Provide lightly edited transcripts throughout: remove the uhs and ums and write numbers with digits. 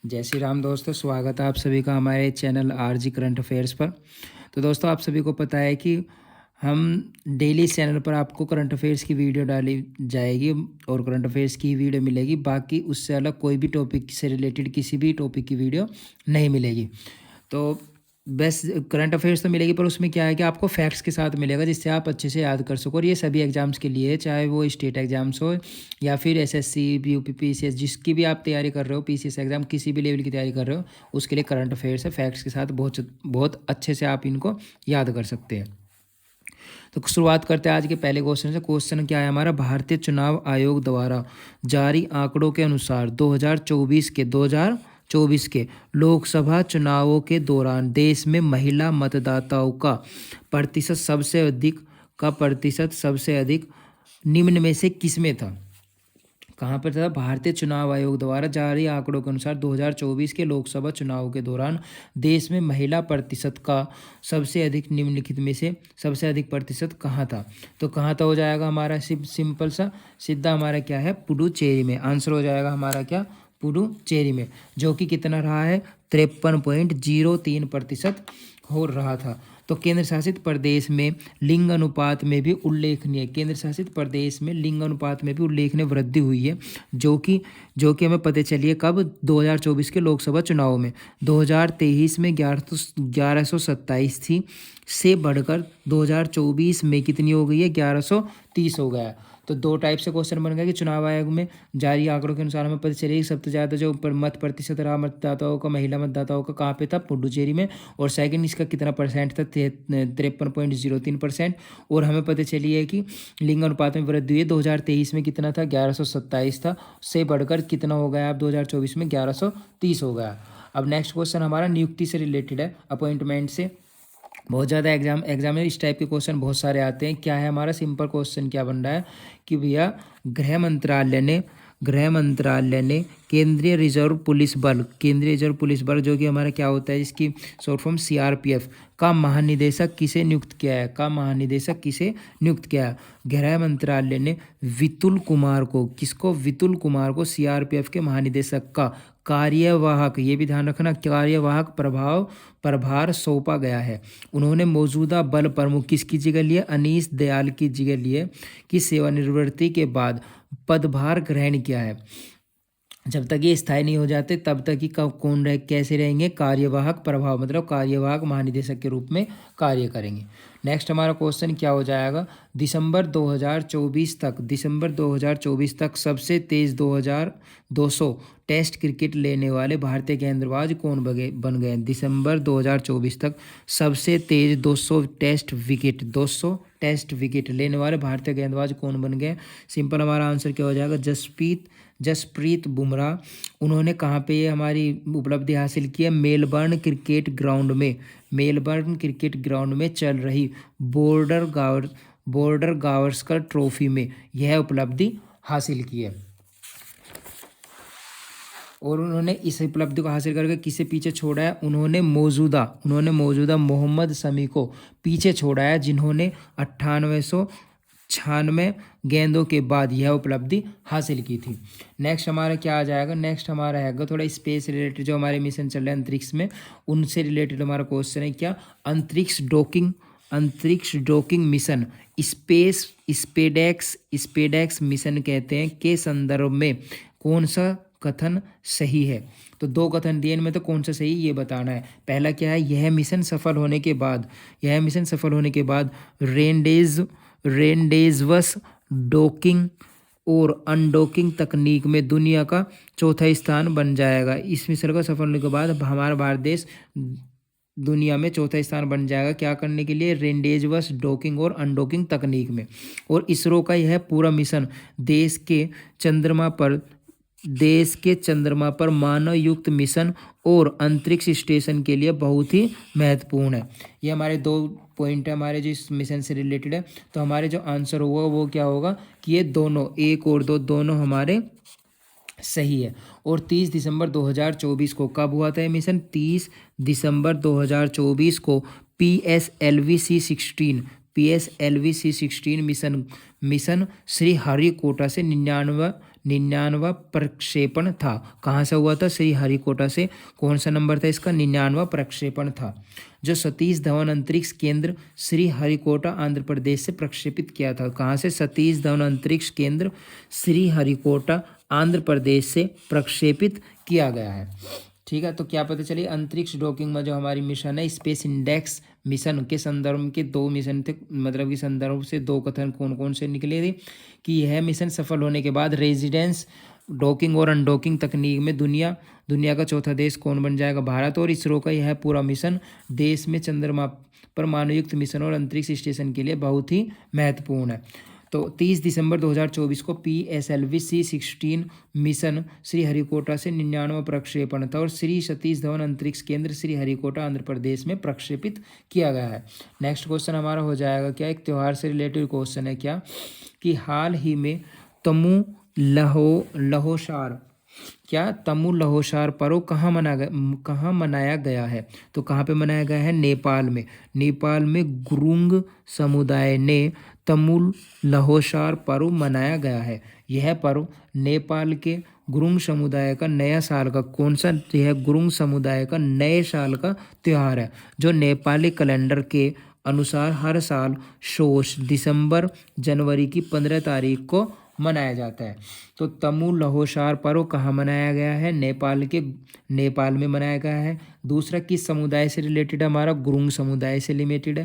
जय श्री राम दोस्तों, स्वागत है आप सभी का हमारे चैनल आरजी करंट अफेयर्स पर। तो दोस्तों, आप सभी को पता है कि हम डेली इस चैनल पर आपको करंट अफेयर्स की वीडियो डाली जाएगी और करंट अफेयर्स की वीडियो मिलेगी। बाकी उससे अलग कोई भी टॉपिक से रिलेटेड किसी भी टॉपिक की वीडियो नहीं मिलेगी। तो बस करंट अफेयर्स तो मिलेगी, पर उसमें क्या है कि आपको फैक्ट्स के साथ मिलेगा जिससे आप अच्छे से याद कर सको। और ये सभी एग्जाम्स के लिए है, चाहे वो स्टेट एग्जाम्स हो या फिर एसएससी, यूपी, पीसीएस, जिसकी भी आप तैयारी कर रहे हो, पीसीएस एग्जाम किसी भी लेवल की तैयारी कर रहे हो, उसके लिए करंट अफेयर्स है। फैक्ट्स के साथ बहुत बहुत अच्छे से आप इनको याद कर सकते हैं। तो शुरुआत करते हैं आज के पहले क्वेश्चन से। क्वेश्चन क्या है हमारा? भारतीय चुनाव आयोग द्वारा जारी आंकड़ों के अनुसार 2024 के लोकसभा चुनावों के दौरान देश में महिला मतदाताओं का प्रतिशत सबसे अधिक निम्न में से किसमें था? कहाँ पर था? भारतीय चुनाव आयोग द्वारा जारी आंकड़ों के अनुसार 2024 के लोकसभा चुनाव के दौरान देश में महिला प्रतिशत का सबसे अधिक निम्नलिखित में से सबसे अधिक प्रतिशत कहाँ था? तो कहाँ था हो जाएगा हमारा सिंपल सा सीधा हमारा क्या है? पुडुचेरी में। आंसर हो जाएगा हमारा क्या? पुडुचेरी में, जो कि कितना रहा है? 53.03% हो रहा था। तो केंद्र शासित प्रदेश में लिंग अनुपात में भी उल्लेखनीय वृद्धि हुई है, जो कि हमें पता चली है कब? 2024 के लोकसभा चुनाव में। 2023 में 1127 थी, से बढ़कर 2024 में कितनी हो गई है? 1130 हो गया। तो दो टाइप से क्वेश्चन बन गया कि चुनाव आयोग में जारी आंकड़ों के अनुसार हमें पता चलेगी सबसे ज़्यादा जो मत प्रतिशत रहा मतदाताओं का, महिला मतदाताओं का, कहाँ पे था? पुडुचेरी में। और सेकंड इसका कितना परसेंट था? 53.03%। और हमें पता चली है कि लिंग अनुपात में वृद्धि हुई है। 2023 में कितना था? 1127 था, से बढ़कर कितना हो गया? अब 2024 में 1130 हो गया। अब नेक्स्ट क्वेश्चन हमारा नियुक्ति से रिलेटेड है, अपॉइंटमेंट से। बहुत ज़्यादा एग्जाम में इस टाइप के क्वेश्चन बहुत सारे आते हैं। क्या है हमारा सिंपल क्वेश्चन? क्या बन रहा है कि भैया गृह मंत्रालय ने केंद्रीय रिजर्व पुलिस बल जो कि हमारा क्या होता है, इसकी शॉर्ट फॉर्म सीआरपीएफ का महानिदेशक किसे नियुक्त किया है? गृह मंत्रालय ने विपुल कुमार को सीआरपीएफ के महानिदेशक का कार्यवाहक, ये भी ध्यान रखना, कार्यवाहक प्रभार सौंपा गया है। उन्होंने मौजूदा बल प्रमुख किसकी जगह लिए? अनीश दयाल की जगह लिए, कि सेवानिवृत्ति के बाद पदभार ग्रहण किया है। जब तक ये स्थायी नहीं हो जाते तब तक ही कैसे रहेंगे? कार्यवाहक प्रभाव, मतलब कार्यवाहक महानिदेशक के रूप में कार्य करेंगे। नेक्स्ट हमारा क्वेश्चन क्या हो जाएगा? दिसंबर 2024 तक सबसे तेज 200 टेस्ट क्रिकेट लेने वाले भारतीय गेंदबाज कौन बन गए? दिसंबर 2024 तक सबसे तेज 200 टेस्ट विकेट लेने वाले भारतीय गेंदबाज कौन बन गए? सिंपल हमारा आंसर क्या हो जाएगा? जसप्रीत बुमराह। उन्होंने कहाँ पे ये हमारी उपलब्धि हासिल की है? मेलबर्न क्रिकेट ग्राउंड में चल रही बॉर्डर गावस्कर ट्रॉफी में यह उपलब्धि हासिल की है। और उन्होंने इस उपलब्धि को हासिल करके किसे पीछे छोड़ा है? उन्होंने मौजूदा मोहम्मद शमी को पीछे छोड़ा है, जिन्होंने 9896 गेंदों के बाद यह उपलब्धि हासिल की थी। नेक्स्ट हमारा क्या आ जाएगा? नेक्स्ट हमारा है थोड़ा स्पेस रिलेटेड, जो हमारे मिशन चल रहे हैं अंतरिक्ष में, उनसे रिलेटेड हमारा क्वेश्चन है। क्या? अंतरिक्ष डॉकिंग मिशन स्पेडेक्स मिशन कहते हैं के संदर्भ में कौन सा कथन सही है? तो दो कथन दिए, इनमें तो कौन सा सही ये बताना है। पहला क्या है? यह मिशन सफल होने के बाद रेंडेजवस डॉकिंग और अनडॉकिंग तकनीक में दुनिया का चौथा स्थान बन जाएगा। इस मिशन का सफल होने के बाद हमारा भारत देश दुनिया में चौथा स्थान बन जाएगा। क्या करने के लिए? रेंडेजवस डॉकिंग और अनडॉकिंग तकनीक में। और इसरो का यह पूरा मिशन देश के चंद्रमा पर मानव युक्त मिशन और अंतरिक्ष स्टेशन के लिए बहुत ही महत्वपूर्ण है। ये हमारे दो पॉइंट है हमारे जो इस मिशन से रिलेटेड है। तो हमारे जो आंसर होगा वो क्या होगा कि ये दोनों, एक और दो, दोनों हमारे सही है। और 30 दिसंबर 2024 को कब हुआ था ये मिशन? 30 दिसंबर 2024 को PSLV-C16 मिशन श्री हरिकोटा से 99 99वां प्रक्षेपण था। कहाँ से हुआ था? श्रीहरिकोटा से। कौन सा नंबर था इसका? 99वां प्रक्षेपण था। जो सतीश धवन अंतरिक्ष केंद्र श्रीहरिकोटा आंध्र प्रदेश से प्रक्षेपित किया था। कहाँ से? सतीश धवन अंतरिक्ष केंद्र श्रीहरिकोटा आंध्र प्रदेश से प्रक्षेपित किया गया है। ठीक है, तो क्या पता चलिए अंतरिक्ष डॉकिंग में जो हमारी मिशन है स्पेस इंडेक्स मिशन के संदर्भ के 2 मिशन थे, मतलब कि संदर्भ से 2 कथन कौन कौन से निकले थे कि यह मिशन सफल होने के बाद रेजिडेंस डॉकिंग और अनडॉकिंग तकनीक में दुनिया का चौथा देश कौन बन जाएगा? भारत। और इसरो का यह पूरा मिशन देश में चंद्रमा पर मानवयुक्त मिशन और अंतरिक्ष स्टेशन के लिए बहुत ही महत्वपूर्ण है। तो 30 दिसंबर 2024 को PSLV C-16 मिशन श्रीहरिकोटा से 99वां प्रक्षेपण था और श्री सतीश धवन अंतरिक्ष केंद्र श्रीहरिकोटा आंध्र प्रदेश में प्रक्षेपित किया गया है। नेक्स्ट क्वेश्चन हमारा हो जाएगा क्या? एक त्यौहार से रिलेटेड क्वेश्चन है क्या कि हाल ही में तमु लहोसार तमु लहोसार पर्व कहाँ मनाया गया है? तो कहाँ पे मनाया गया है? नेपाल में। नेपाल में गुरुंग समुदाय ने तमुल लहोसार पर्व मनाया गया है। यह पर्व नेपाल के गुरुंग समुदाय का नया साल का कौन सा? यह गुरुंग समुदाय का नए साल का त्यौहार है जो नेपाली कैलेंडर के अनुसार हर साल सोस दिसंबर जनवरी की 15 तारीख को मनाया जाता है। तो तमु लहोसार पर्व कहाँ मनाया गया है? नेपाल में मनाया गया है। दूसरा किस समुदाय से रिलेटेड है? हमारा गुरुंग समुदाय से रिलेटेड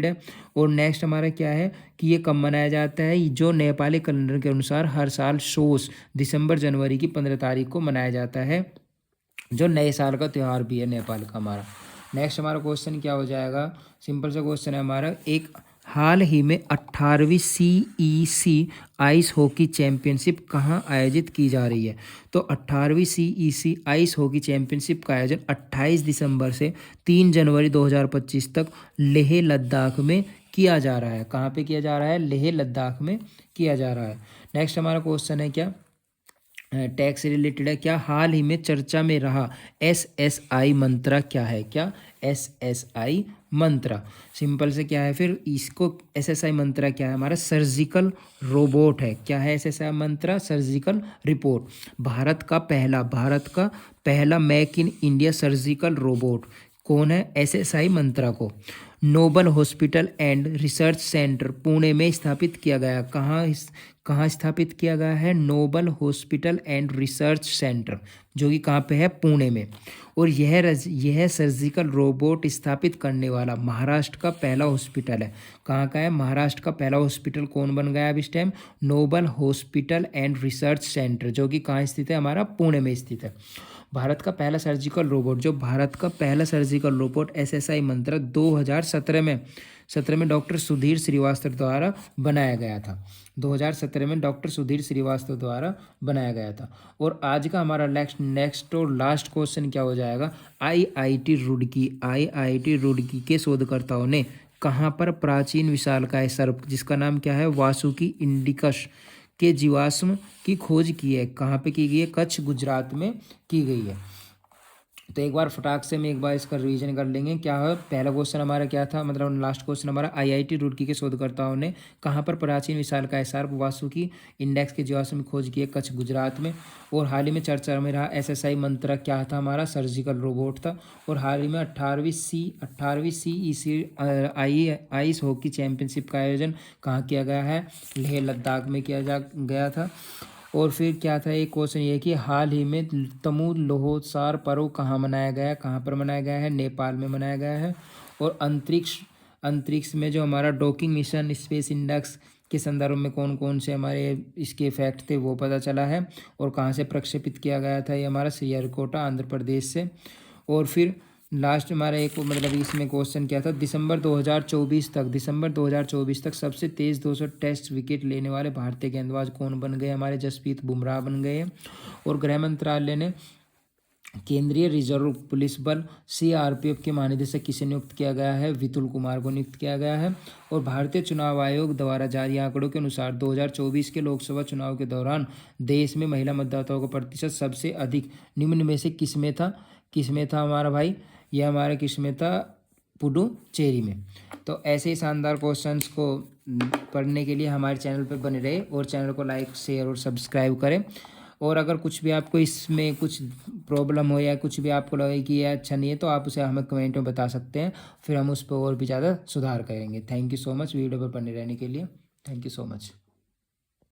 है। और नेक्स्ट हमारा क्या है कि ये कब मनाया जाता है? जो नेपाली कैलेंडर के अनुसार हर साल सोस दिसंबर जनवरी की 15 तारीख को मनाया जाता है, जो नए साल का त्यौहार भी है नेपाल का हमारा। नेक्स्ट हमारा क्वेश्चन क्या हो जाएगा? सिंपल सा क्वेश्चन है हमारा। एक हाल ही में 18वीं CEC आइस हॉकी चैंपियनशिप कहाँ आयोजित की जा रही है? तो 18वीं CEC आइस हॉकी चैंपियनशिप का आयोजन 28 दिसंबर से 3 जनवरी 2025 तक लेह लद्दाख में किया जा रहा है। कहाँ पे किया जा रहा है? लेह लद्दाख में किया जा रहा है। नेक्स्ट हमारा क्वेश्चन है क्या? टैक्स से रिलेटेड है क्या? हाल ही में चर्चा में रहा SSI मंत्रा क्या है? क्या? SSI मंत्रा सिंपल से क्या है फिर इसको? SSI मंत्रा क्या है? हमारा सर्जिकल रोबोट है। क्या है SSI मंत्रा? Surgical report. भारत का पहला make in India surgical robot कौन है? SSI मंत्रा को Noble hospital and research Centre Pune में स्थापित किया गया। कहाँ स्थापित किया गया है? Noble hospital and research centre, जो कि कहाँ पे है? पुणे में। और यह सर्जिकल रोबोट स्थापित करने वाला महाराष्ट्र का पहला हॉस्पिटल है। कहाँ का है? महाराष्ट्र का पहला हॉस्पिटल कौन बन गया अब इस time? Noble hospital and research centre, जो कि कहाँ स्थित है? हमारा पुणे में स्थित है। भारत का पहला सर्जिकल रोबोट SSI मंत्रा 2017 में डॉक्टर सुधीर श्रीवास्तव द्वारा बनाया गया था। 2017 में डॉक्टर सुधीर श्रीवास्तव द्वारा बनाया गया था। और आज का हमारा नेक्स्ट और लास्ट क्वेश्चन क्या हो जाएगा? IIT रुड़की के शोधकर्ताओं ने कहाँ पर प्राचीन विशालकाय सर्प जिसका नाम क्या है? वासुकी इंडिकस के जीवाश्म की खोज की है। कहाँ पे की गई है? कच्छ, गुजरात में की गई है। तो एक बार फटाक से एक बार इसका रिवीजन कर लेंगे। क्या है? पहला क्वेश्चन हमारा क्या था? मतलब लास्ट क्वेश्चन हमारा IIT रुड़की के शोधकर्ताओं ने कहाँ पर प्राचीन विशालकाय सर्प वासुकी इंडेक्स के जीवाश्म की खोज की है? कच्छ, गुजरात में। और हाल ही में चर्चा में रहा SSI मंत्रा क्या था? हमारा सर्जिकल रोबोट था। और हाल ही में 18वीं CEC आइस हॉकी चैंपियनशिप का आयोजन कहाँ किया गया है? लेह लद्दाख में किया गया था। और फिर क्या था? एक क्वेश्चन ये कि हाल ही में तमु लहोसार पर्व कहाँ मनाया गया? कहाँ पर मनाया गया है? नेपाल में मनाया गया है। और अंतरिक्ष में जो हमारा डॉकिंग मिशन स्पेस इंडेक्स के संदर्भ में कौन कौन से हमारे इसके फैक्ट थे वो पता चला है। और कहाँ से प्रक्षेपित किया गया था? ये हमारा श्रीहरिकोटा आंध्र प्रदेश से। और फिर लास्ट हमारा एक मतलब इसमें क्वेश्चन क्या था? दिसंबर 2024 तक सबसे तेज़ 200 टेस्ट विकेट लेने वाले भारतीय गेंदबाज कौन बन गए? हमारे जसप्रीत बुमराह बन गए। और गृह मंत्रालय ने केंद्रीय रिजर्व पुलिस बल CRPF के महानिदेशक किसे नियुक्त किया गया है? विपुल कुमार को नियुक्त किया गया है। और भारतीय चुनाव आयोग द्वारा जारी आंकड़ों के अनुसार 2024 के लोकसभा चुनाव के दौरान देश में महिला मतदाताओं का प्रतिशत सबसे अधिक निम्न में से किसमें था हमारा भाई? यह हमारा किसमें था? पुडुचेरी में। तो ऐसे ही शानदार क्वेश्चंस को पढ़ने के लिए हमारे चैनल पर बने रहे और चैनल को लाइक शेयर और सब्सक्राइब करें। और अगर कुछ भी आपको इसमें कुछ प्रॉब्लम हो या कुछ भी आपको लगे कि ये अच्छा नहीं है तो आप उसे हमें कमेंट में बता सकते हैं, फिर हम उस पर और भी ज़्यादा सुधार करेंगे। Thank you so much video पर बने रहने के लिए। Thank you so much.